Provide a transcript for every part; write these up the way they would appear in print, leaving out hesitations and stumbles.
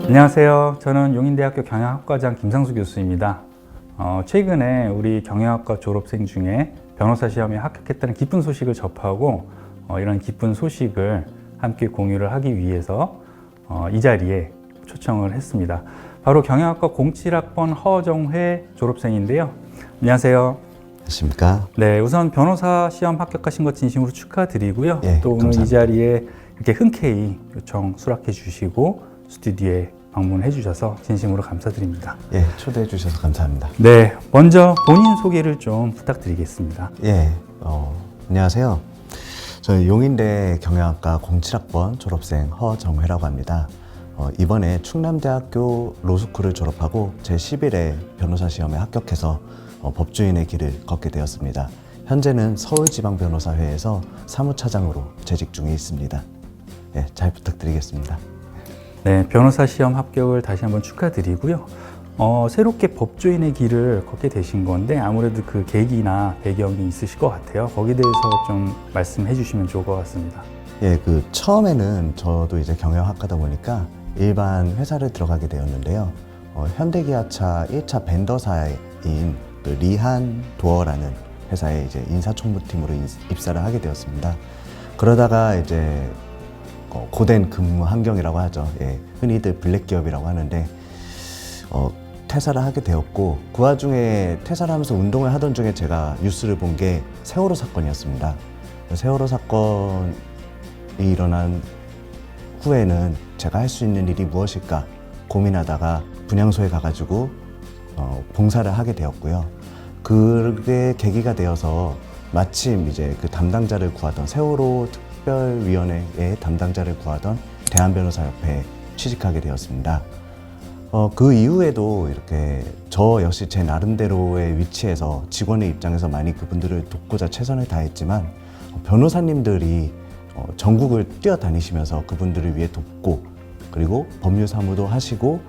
안녕하세요. 저는 용인대학교 경영학과장 김상수 교수입니다. 최근에 우리 경영학과 졸업생 중에 변호사 시험에 합격했다는 기쁜 소식을 접하고 이런 기쁜 소식을 함께 공유를 하기 위해서 이 자리에 초청을 했습니다. 바로 경영학과 07학번 허정회 졸업생인데요. 안녕하세요. 안녕하십니까? 네, 우선 변호사 시험 합격하신 것 진심으로 축하드리고요. 예, 또 오늘 감사합니다. 이 자리에 이렇게 흔쾌히 요청 수락해 주시고 스튜디오에 방문해 주셔서 진심으로 감사드립니다. 예, 초대해 주셔서 감사합니다. 네, 먼저 본인 소개를 좀 부탁드리겠습니다. 예, 안녕하세요. 저는 용인대 경영학과 07학번 졸업생 허정회라고 합니다. 이번에 충남대학교 로스쿨을 졸업하고 제11회 변호사 시험에 합격해서 법조인의 길을 걷게 되었습니다. 현재는 서울지방변호사회에서 사무차장으로 재직 중에 있습니다. 예, 잘 부탁드리겠습니다. 네, 변호사 시험 합격을 다시 한번 축하드리고요. 새롭게 법조인의 길을 걷게 되신 건데 아무래도 그 계기나 배경이 있으실 것 같아요. 거기에 대해서 좀 말씀해 주시면 좋을 것 같습니다. 예, 처음에는 저도 이제 경영학과다 보니까 일반 회사를 들어가게 되었는데요. 현대기아차 1차 벤더사인 그 리한도어라는 회사에 이제 인사총무팀으로 입사를 하게 되었습니다. 그러다가 이제 고된 근무 환경이라고 하죠. 예, 흔히들 블랙 기업이라고 하는데 퇴사를 하게 되었고, 그 와중에 퇴사를 하면서 운동을 하던 중에 제가 뉴스를 본 게 세월호 사건이었습니다. 세월호 사건이 일어난 후에는 제가 할 수 있는 일이 무엇일까 고민하다가 분향소에 가가지고 봉사를 하게 되었고요. 그게 계기가 되어서 마침 이제 그 담당자를 구하던 세월호 특별위원회의 담당자를 구하던 대한변호사협회에 취직하게 되었습니다. 그 이후에도 이렇게 저 역시 제 나름대로의 위치에서 직원의 입장에서 많이 그분들을 돕고자 최선을 다했지만 변호사님들이 전국을 뛰어다니시면서 그분들을 위해 돕고, 그리고 법률 사무도 하시고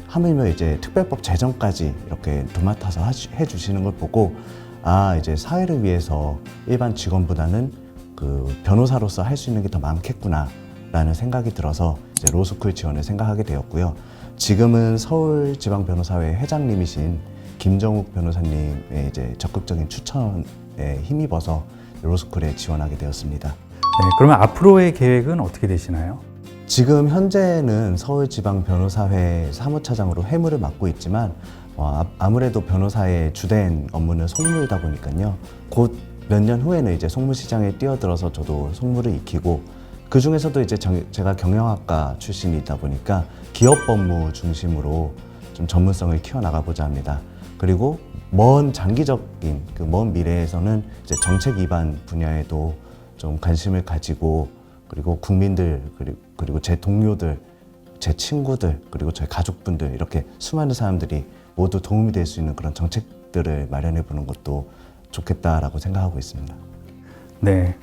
하물며 이제 특별법 제정까지 이렇게 도맡아서 해주시는 걸 보고, 이제 사회를 위해서 일반 직원보다는 그 변호사로서 할 수 있는 게 더 많겠구나 라는 생각이 들어서 이제 로스쿨 지원을 생각하게 되었고요. 지금은 서울지방변호사회 회장님이신 김정욱 변호사님의 이제 적극적인 추천에 힘입어서 로스쿨에 지원하게 되었습니다. 네, 그러면 앞으로의 계획은 어떻게 되시나요? 지금 현재는 서울지방변호사회 사무차장으로 회무를 맡고 있지만 아무래도 변호사의 주된 업무는 송무이다 보니까요. 곧 몇 년 후에는 이제 송무시장에 뛰어들어서 저도 송무를 익히고, 그 중에서도 이제 제가 경영학과 출신이다 보니까 기업 법무 중심으로 좀 전문성을 키워나가보자 합니다. 그리고 장기적인 그 먼 미래에서는 이제 정책 위반 분야에도 좀 관심을 가지고, 그리고 국민들, 그리고 제 동료들, 제 친구들, 그리고 저희 가족분들, 이렇게 수많은 사람들이 모두 도움이 될 수 있는 그런 정책들을 마련해 보는 것도 좋겠다라고 생각하고 있습니다. 네,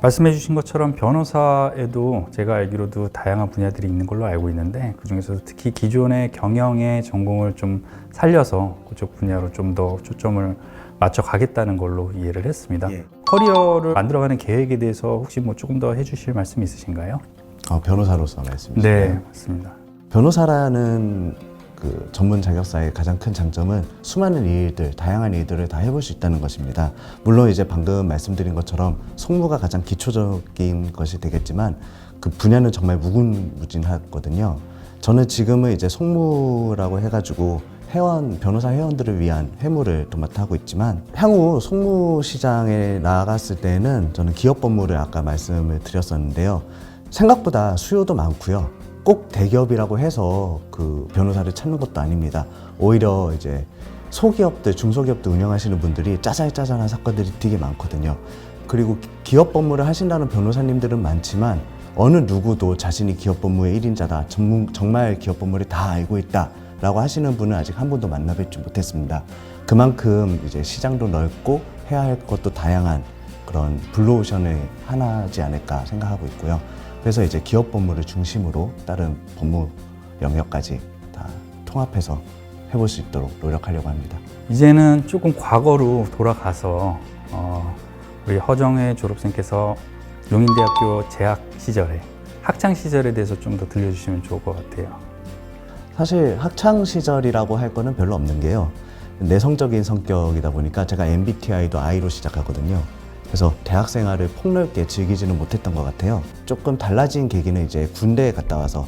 말씀해 주신 것처럼 변호사에도 제가 알기로도 다양한 분야들이 있는 걸로 알고 있는데 그중에서도 특히 기존의 경영의 전공을 좀 살려서 그쪽 분야로 좀 더 초점을 맞춰 가겠다는 걸로 이해를 했습니다. 예. 커리어를 만들어가는 계획에 대해서 혹시 뭐 조금 더 해주실 말씀 있으신가요? 변호사로서 말씀이시죠? 네, 맞습니다. 변호사라는 그 전문 자격사의 가장 큰 장점은 수많은 일들, 다양한 일들을 다 해볼 수 있다는 것입니다. 물론 이제 방금 말씀드린 것처럼 송무가 가장 기초적인 것이 되겠지만 그 분야는 정말 무궁무진하거든요. 저는 지금은 이제 송무라고 해가지고 변호사 회원들을 위한 회무를 도맡아 하고 있지만, 향후 송무시장에 나갔을 때는 저는 기업 법무를 아까 말씀을 드렸었는데요. 생각보다 수요도 많고요. 꼭 대기업이라고 해서 그 변호사를 찾는 것도 아닙니다. 오히려 이제 소기업들, 중소기업들 운영하시는 분들이 짜잘짜잘한 사건들이 되게 많거든요. 그리고 기업 법무를 하신다는 변호사님들은 많지만 어느 누구도 자신이 기업 법무의 1인자다, 정말 기업 법무를 다 알고 있다 라고 하시는 분은 아직 한 번도 만나뵙지 못했습니다. 그만큼 이제 시장도 넓고 해야 할 것도 다양한 그런 블루오션의 하나지 않을까 생각하고 있고요. 그래서 이제 기업 법무를 중심으로 다른 법무 영역까지 다 통합해서 해볼 수 있도록 노력하려고 합니다. 이제는 조금 과거로 돌아가서 우리 허정회 졸업생께서 용인대학교 재학 시절에 학창 시절에 대해서 좀 더 들려주시면 좋을 것 같아요. 사실 학창 시절이라고 할 거는 별로 없는 게요. 내성적인 성격이다 보니까 제가 MBTI도 I로 시작하거든요. 그래서 대학 생활을 폭넓게 즐기지는 못했던 것 같아요. 조금 달라진 계기는 이제 군대에 갔다 와서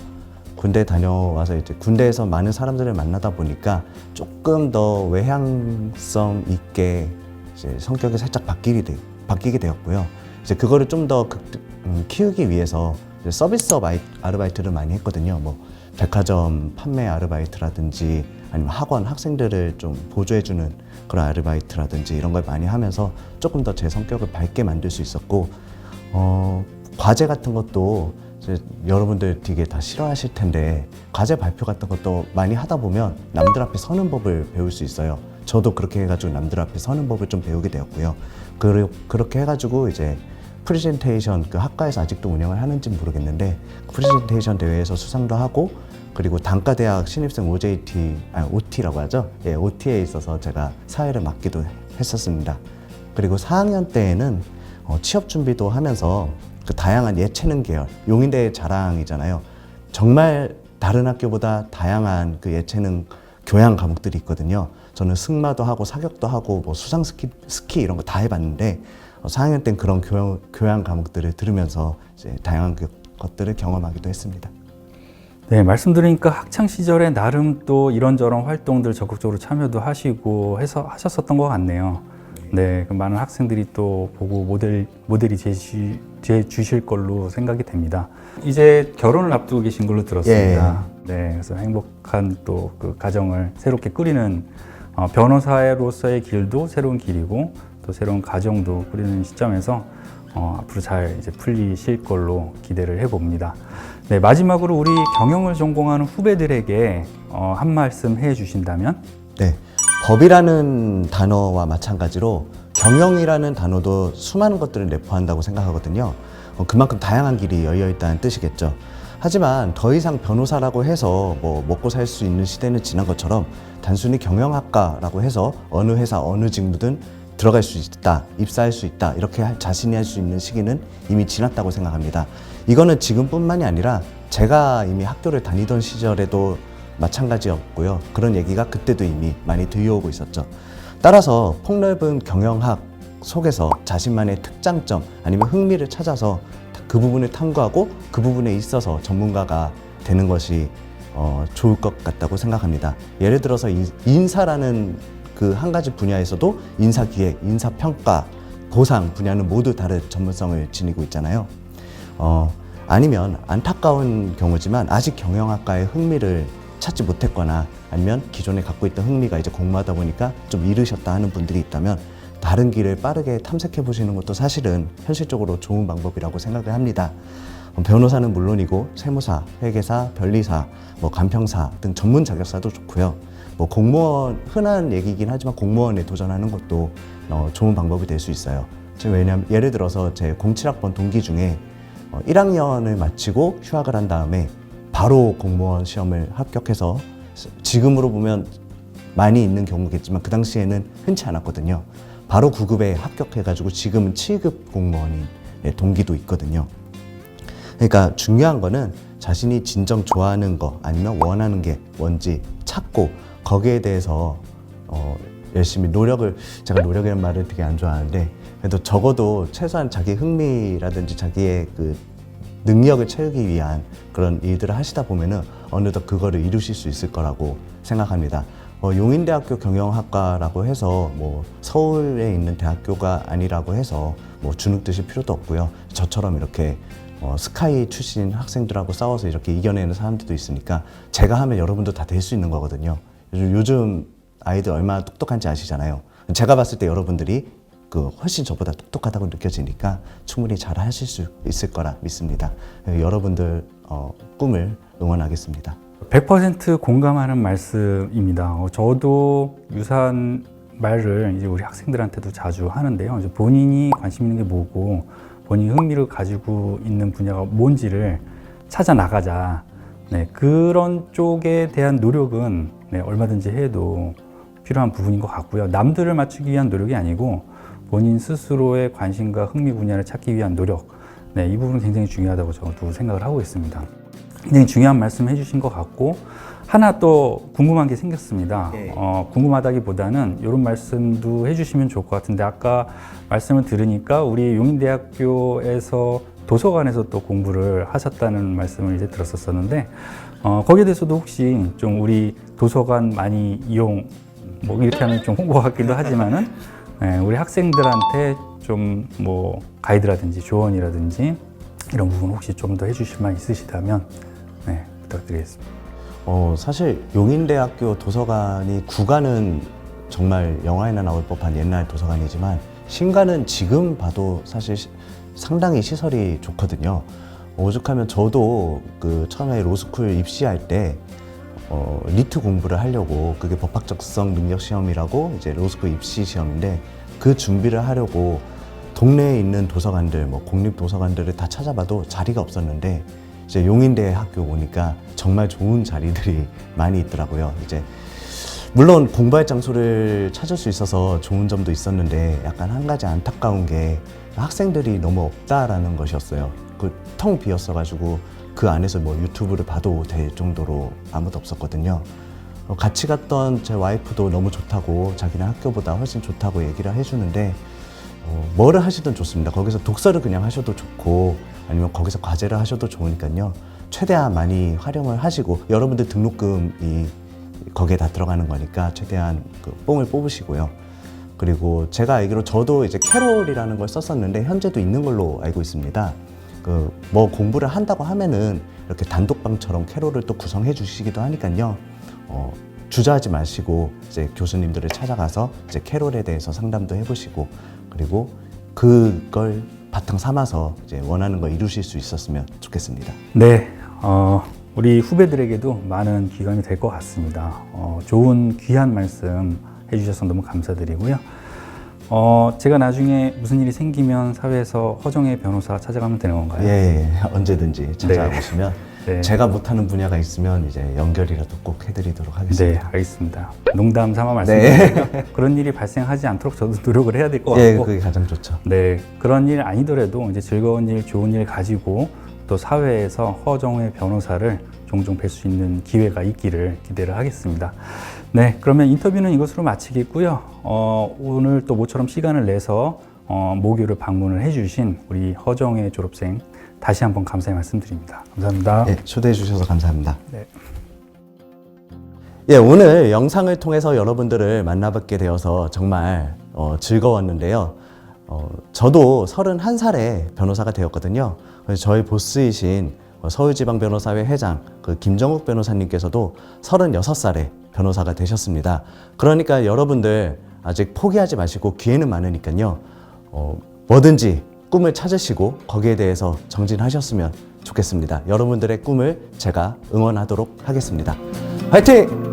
군대 다녀와서 이제 군대에서 많은 사람들을 만나다 보니까 조금 더 외향성 있게 이제 성격이 살짝 바뀌게 되었고요. 이제 그거를 좀 더 키우기 위해서 이제 서비스업 아르바이트를 많이 했거든요. 뭐 백화점 판매 아르바이트라든지 아니면 학원 학생들을 좀 보조해주는 그런 아르바이트라든지 이런 걸 많이 하면서 조금 더 제 성격을 밝게 만들 수 있었고, 과제 같은 것도 이제 여러분들 되게 다 싫어하실 텐데 과제 발표 같은 것도 많이 하다 보면 남들 앞에 서는 법을 배울 수 있어요. 저도 그렇게 해가지고 남들 앞에 서는 법을 좀 배우게 되었고요. 그렇게 해가지고 이제 프레젠테이션, 그 학과에서 아직도 운영을 하는지 모르겠는데 프레젠테이션 대회에서 수상도 하고, 그리고 단과대학 신입생 OT라고 하죠. 예, OT에 있어서 제가 사회를 맡기도 했었습니다. 그리고 4학년 때에는 취업 준비도 하면서 그 다양한 예체능 계열, 용인대의 자랑이잖아요. 정말 다른 학교보다 다양한 그 예체능 교양 과목들이 있거든요. 저는 승마도 하고 사격도 하고 뭐 수상 스키 이런 거 다 해봤는데 4학년 땐 그런 교양 과목들을 들으면서 이제 다양한 것들을 경험하기도 했습니다. 네, 말씀 들으니까 학창 시절에 나름 또 이런저런 활동들 적극적으로 참여도 하시고 해서 하셨었던 것 같네요. 네, 그 많은 학생들이 또 보고 모델이 주실 걸로 생각이 됩니다. 이제 결혼을 앞두고 계신 걸로 들었습니다. 네, 그래서 행복한 또 그 가정을 새롭게 꾸리는 변호사로서의 길도 새로운 길이고 또 새로운 가정도 꾸리는 시점에서 앞으로 잘 이제 풀리실 걸로 기대를 해봅니다. 네, 마지막으로 우리 경영을 전공하는 후배들에게 한 말씀 해주신다면? 네, 법이라는 단어와 마찬가지로 경영이라는 단어도 수많은 것들을 내포한다고 생각하거든요. 그만큼 다양한 길이 열려 있다는 뜻이겠죠. 하지만 더 이상 변호사라고 해서 뭐 먹고 살 수 있는 시대는 지난 것처럼 단순히 경영학과라고 해서 어느 회사 어느 직무든 들어갈 수 있다, 입사할 수 있다, 이렇게 자신이 할 수 있는 시기는 이미 지났다고 생각합니다. 이거는 지금뿐만이 아니라 제가 이미 학교를 다니던 시절에도 마찬가지였고요. 그런 얘기가 그때도 이미 많이 들려오고 있었죠. 따라서 폭넓은 경영학 속에서 자신만의 특장점 아니면 흥미를 찾아서 그 부분을 탐구하고 그 부분에 있어서 전문가가 되는 것이 좋을 것 같다고 생각합니다. 예를 들어서 인사라는 그 한 가지 분야에서도 인사기획, 인사평가, 보상 분야는 모두 다른 전문성을 지니고 있잖아요. 아니면 안타까운 경우지만 아직 경영학과의 흥미를 찾지 못했거나 아니면 기존에 갖고 있던 흥미가 이제 공부하다 보니까 좀 잃으셨다 하는 분들이 있다면 다른 길을 빠르게 탐색해 보시는 것도 사실은 현실적으로 좋은 방법이라고 생각을 합니다. 변호사는 물론이고 세무사, 회계사, 변리사, 뭐 간평사 등 전문 자격사도 좋고요. 뭐 공무원, 흔한 얘기이긴 하지만 공무원에 도전하는 것도 좋은 방법이 될 수 있어요. 왜냐하면 예를 들어서 제 07학번 동기 중에 1학년을 마치고 휴학을 한 다음에 바로 공무원 시험을 합격해서 지금으로 보면 많이 있는 경우겠지만 그 당시에는 흔치 않았거든요. 바로 9급에 합격해가지고 지금은 7급 공무원인 동기도 있거든요. 그러니까 중요한 거는 자신이 진정 좋아하는 거 아니면 원하는 게 뭔지 찾고 거기에 대해서 열심히 제가 노력이라는 말을 되게 안 좋아하는데 그래도 적어도 최소한 자기 흥미라든지 자기의 그 능력을 채우기 위한 그런 일들을 하시다 보면은 어느덧 그거를 이루실 수 있을 거라고 생각합니다. 용인대학교 경영학과라고 해서 뭐 서울에 있는 대학교가 아니라고 해서 뭐 주눅 드실 필요도 없고요. 저처럼 이렇게 스카이 출신 학생들하고 싸워서 이렇게 이겨내는 사람들도 있으니까 제가 하면 여러분도 다 될 수 있는 거거든요. 요즘 아이들 얼마나 똑똑한지 아시잖아요. 제가 봤을 때 여러분들이 훨씬 저보다 똑똑하다고 느껴지니까 충분히 잘 하실 수 있을 거라 믿습니다. 여러분들 꿈을 응원하겠습니다. 100% 공감하는 말씀입니다. 저도 유사한 말을 이제 우리 학생들한테도 자주 하는데요. 이제 본인이 관심 있는 게 뭐고 본인이 흥미를 가지고 있는 분야가 뭔지를 찾아 나가자. 네, 그런 쪽에 대한 노력은 얼마든지 해도 필요한 부분인 것 같고요. 남들을 맞추기 위한 노력이 아니고 본인 스스로의 관심과 흥미 분야를 찾기 위한 노력. 네, 이 부분은 굉장히 중요하다고 저도 생각을 하고 있습니다. 굉장히 중요한 말씀 해주신 것 같고 하나 또 궁금한 게 생겼습니다. 예. 궁금하다기보다는 이런 말씀도 해주시면 좋을 것 같은데 아까 말씀을 들으니까 우리 용인대학교에서 도서관에서 또 공부를 하셨다는 말씀을 이제 들었었는데 거기에 대해서도 혹시 좀 우리 도서관 많이 이용 뭐 이렇게 하면 좀 홍보 같기도 하지만은 우리 학생들한테 좀 뭐 가이드라든지 조언이라든지 이런 부분 혹시 좀 더 해주실 말 있으시다면 부탁드리겠습니다. 사실 용인대학교 도서관이 구관은 정말 영화에나 나올 법한 옛날 도서관이지만 신관은 지금 봐도 사실 상당히 시설이 좋거든요. 오죽하면 저도 그 처음에 로스쿨 입시할 때 리트 공부를 하려고 그게 법학적성 능력 시험이라고 이제 로스쿨 입시 시험인데 그 준비를 하려고 동네에 있는 도서관들, 뭐 공립 도서관들을 다 찾아봐도 자리가 없었는데 이제 용인대 학교 오니까 정말 좋은 자리들이 많이 있더라고요. 이제 물론 공부할 장소를 찾을 수 있어서 좋은 점도 있었는데 약간 한 가지 안타까운 게 학생들이 너무 없다라는 것이었어요. 그 텅 비었어가지고 그 안에서 뭐 유튜브를 봐도 될 정도로 아무도 없었거든요. 같이 갔던 제 와이프도 너무 좋다고 자기네 학교보다 훨씬 좋다고 얘기를 해주는데 뭐를 하시든 좋습니다. 거기서 독서를 그냥 하셔도 좋고 아니면 거기서 과제를 하셔도 좋으니까요. 최대한 많이 활용을 하시고 여러분들 등록금이 거기에 다 들어가는 거니까 최대한 그 뽕을 뽑으시고요. 그리고 제가 알기로 저도 이제 캐롤이라는 걸 썼었는데 현재도 있는 걸로 알고 있습니다. 그 뭐 공부를 한다고 하면은 이렇게 단독방처럼 캐롤을 또 구성해 주시기도 하니까요. 주저하지 마시고 이제 교수님들을 찾아가서 이제 캐롤에 대해서 상담도 해보시고 그리고 그걸 바탕 삼아서 이제 원하는 걸 이루실 수 있었으면 좋겠습니다. 네, 우리 후배들에게도 많은 기감이 될 것 같습니다. 좋은 귀한 말씀 해주셔서 너무 감사드리고요. 제가 나중에 무슨 일이 생기면 사회에서 허정혜 변호사 찾아가면 되는 건가요? 예, 언제든지 찾아오시면 네. 제가 못하는 분야가 있으면 이제 연결이라도 꼭 해드리도록 네, 하겠습니다. 알겠습니다. 농담 삼아 말씀드리니까 그런 일이 발생하지 않도록 저도 노력을 해야 될 것 같고 예, 그게 가장 좋죠. 네, 그런 일 아니더라도 이제 즐거운 일, 좋은 일 가지고 또 사회에서 허정혜 변호사를 종종 뵐 수 있는 기회가 있기를 기대를 하겠습니다. 네, 그러면 인터뷰는 이것으로 마치겠고요. 오늘 또 모처럼 시간을 내서 모교를 방문을 해주신 우리 허정혜 졸업생 다시 한번 감사의 말씀드립니다. 감사합니다. 예, 초대해 주셔서 감사합니다. 네. 예, 오늘 영상을 통해서 여러분들을 만나뵙게 되어서 정말 즐거웠는데요. 저도 31살에 변호사가 되었거든요. 그래서 저희 보스이신 서울지방변호사회 회장 김정욱 변호사님께서도 36살에 변호사가 되셨습니다. 그러니까 여러분들 아직 포기하지 마시고 기회는 많으니까요. 뭐든지 꿈을 찾으시고 거기에 대해서 정진하셨으면 좋겠습니다. 여러분들의 꿈을 제가 응원하도록 하겠습니다. 화이팅!